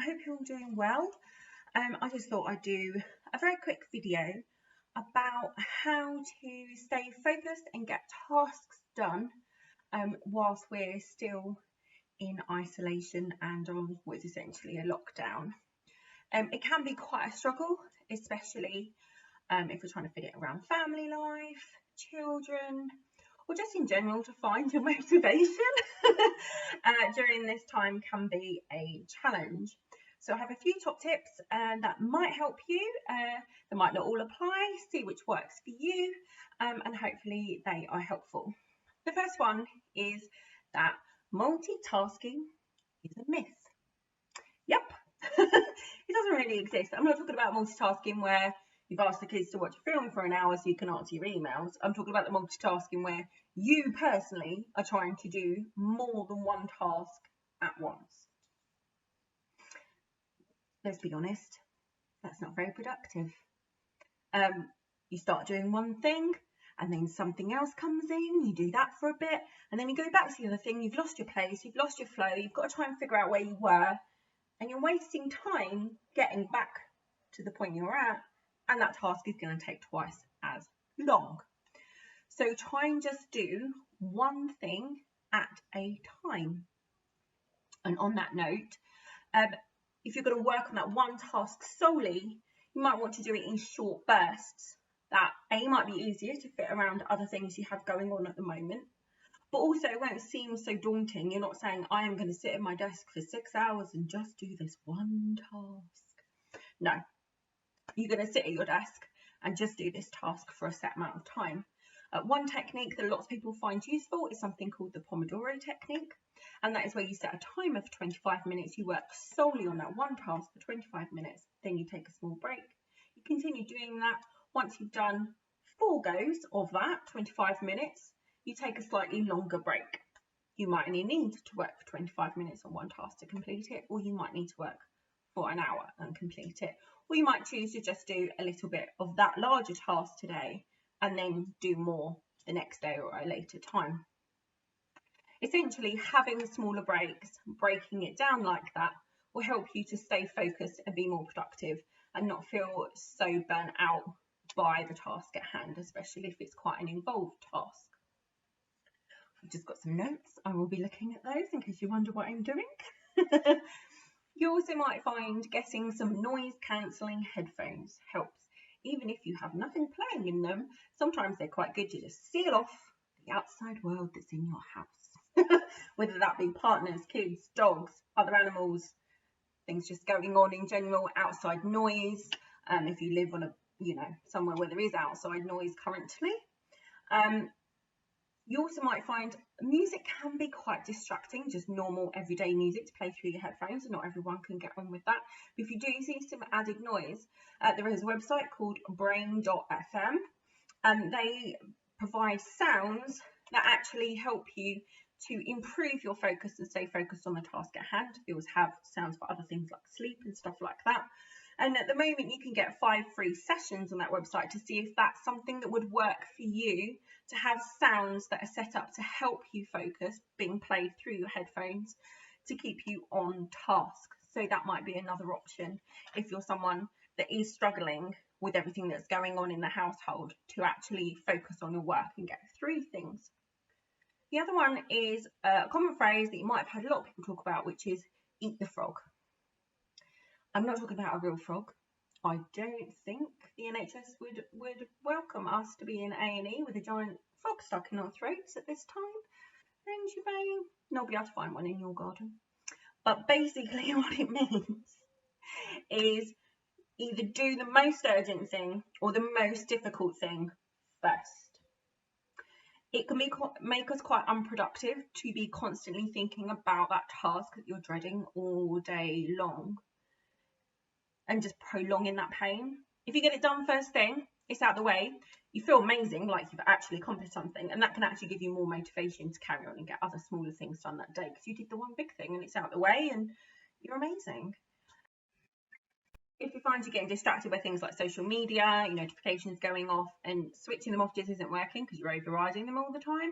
I hope you're all doing well. I just thought I'd do a very quick video about how to stay focused and get tasks done whilst we're still in isolation and on what is essentially a lockdown. It can be quite a struggle, especially if we're trying to fit it around family life, children, or just in general to find your motivation during this time can be a challenge. So I have a few top tips that might help you. They might not all apply, see which works for you, and hopefully they are helpful. The first one is that multitasking is a myth. Yep, it doesn't really exist. I'm not talking about multitasking where you've asked the kids to watch a film for an hour so you can answer your emails. I'm talking about the multitasking where you personally are trying to do more than one task at once. Let's be honest, that's not very productive. You start doing one thing and then something else comes in, you do that for a bit, and then you go back to the other thing, you've lost your place, you've lost your flow, you've got to try and figure out where you were, and you're wasting time getting back to the point you're at, and that task is going to take twice as long. So try and just do one thing at a time. And on that note, if you're going to work on that one task solely, you might want to do it in short bursts. That might be easier to fit around other things you have going on at the moment, but also it won't seem so daunting. You're not saying, I am going to sit at my desk for 6 hours and just do this one task. No, you're going to sit at your desk and just do this task for a set amount of time. One technique that lots of people find useful is something called the Pomodoro Technique, and that is where you set a timer for 25 minutes, you work solely on that one task for 25 minutes, then you take a small break. You continue doing that. Once you've done 4 goes of that 25 minutes, you take a slightly longer break. You might only need to work for 25 minutes on one task to complete it, or you might need to work for an hour and complete it. Or you might choose to just do a little bit of that larger task today and then do more the next day or a later time. Essentially, having smaller breaks, breaking it down like that, will help you to stay focused and be more productive and not feel so burnt out by the task at hand, especially if it's quite an involved task. I've just got some notes. I will be looking at those in case you wonder what I'm doing. You also might find getting some noise cancelling headphones helps. Even if you have nothing playing in them, sometimes they're quite good to just seal off the outside world that's in your house. Whether that be partners, kids, dogs, other animals, things just going on in general, outside noise. If you live on somewhere where there is outside noise currently. You also might find music can be quite distracting, just normal everyday music to play through your headphones, and not everyone can get on with that. But if you do see some added noise, there is a website called brain.fm, and they provide sounds that actually help you to improve your focus and stay focused on the task at hand. They always have sounds for other things like sleep and stuff like that. And at the moment, you can get 5 free sessions on that website to see if that's something that would work for you, to have sounds that are set up to help you focus being played through your headphones to keep you on task. So that might be another option if you're someone that is struggling with everything that's going on in the household, to actually focus on your work and get through things. The other one is a common phrase that you might have heard a lot of people talk about, which is eat the frog. I'm not talking about a real frog. I don't think the NHS would welcome us to be in A&E with a giant frog stuck in our throats at this time. And you may not be able to find one in your garden. But basically what it means is either do the most urgent thing or the most difficult thing first. It can make us quite unproductive to be constantly thinking about that task that you're dreading all day long and just prolonging that pain. If you get it done first thing, it's out of the way, you feel amazing, like you've actually accomplished something, and that can actually give you more motivation to carry on and get other smaller things done that day because you did the one big thing and it's out of the way and you're amazing. If you find you're getting distracted by things like social media, notifications going off, and switching them off just isn't working because you're overriding them all the time,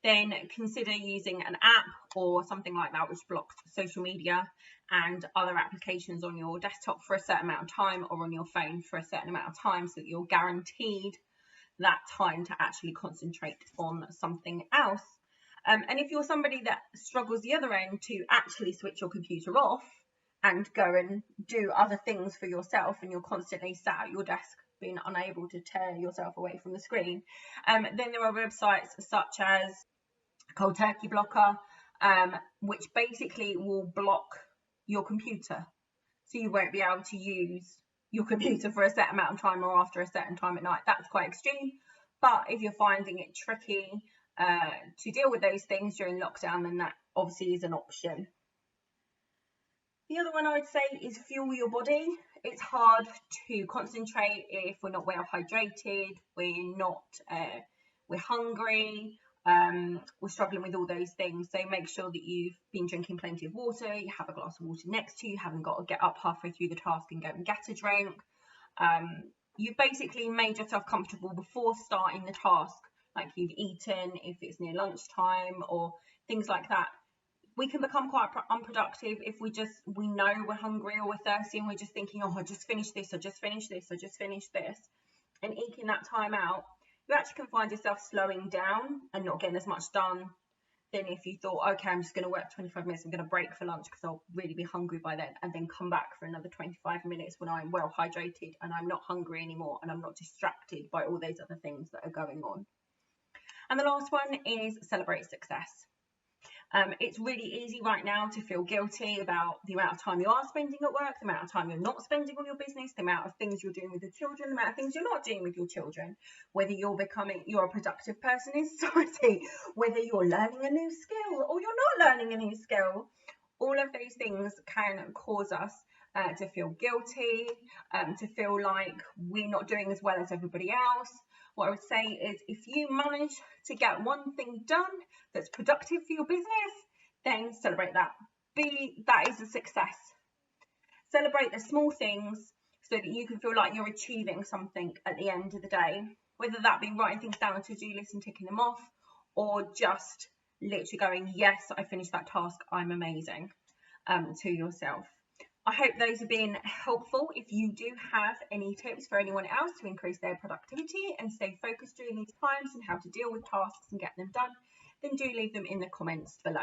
then consider using an app or something like that which blocks social media and other applications on your desktop for a certain amount of time, or on your phone for a certain amount of time, so that you're guaranteed that time to actually concentrate on something else. And if you're somebody that struggles the other end to actually switch your computer off and go and do other things for yourself, and you're constantly sat at your desk being unable to tear yourself away from the screen, then there are websites such as Cold Turkey Blocker, which basically will block your computer, so you won't be able to use your computer for a set amount of time or after a certain time at night. That's quite extreme, but if you're finding it tricky to deal with those things during lockdown, then that obviously is an option. The other one I would say is fuel your body. It's hard to concentrate if we're not well hydrated, we're hungry, we're struggling with all those things. So make sure that you've been drinking plenty of water, you have a glass of water next to you, you haven't got to get up halfway through the task and go and get a drink. You've basically made yourself comfortable before starting the task, like you've eaten if it's near lunchtime or things like that. We can become quite unproductive if we know we're hungry or we're thirsty and we're just thinking, oh, I just finished this, I just finished this, I just finished this. And eking that time out, you actually can find yourself slowing down and not getting as much done than if you thought, okay, I'm just going to work 25 minutes, I'm going to break for lunch because I'll really be hungry by then, and then come back for another 25 minutes when I'm well hydrated and I'm not hungry anymore and I'm not distracted by all those other things that are going on. And the last one is celebrate success. It's really easy right now to feel guilty about the amount of time you are spending at work, the amount of time you're not spending on your business, the amount of things you're doing with your children, the amount of things you're not doing with your children, whether you're a productive person in society, whether you're learning a new skill or you're not learning a new skill. All of those things can cause us to feel guilty, to feel like we're not doing as well as everybody else. What I would say is, if you manage to get one thing done that's productive for your business, then celebrate that. That is a success. Celebrate the small things so that you can feel like you're achieving something at the end of the day, whether that be writing things down on a to-do list and ticking them off, or just literally going, yes, I finished that task, I'm amazing, to yourself. I hope those have been helpful. If you do have any tips for anyone else to increase their productivity and stay focused during these times, and how to deal with tasks and get them done, then do leave them in the comments below.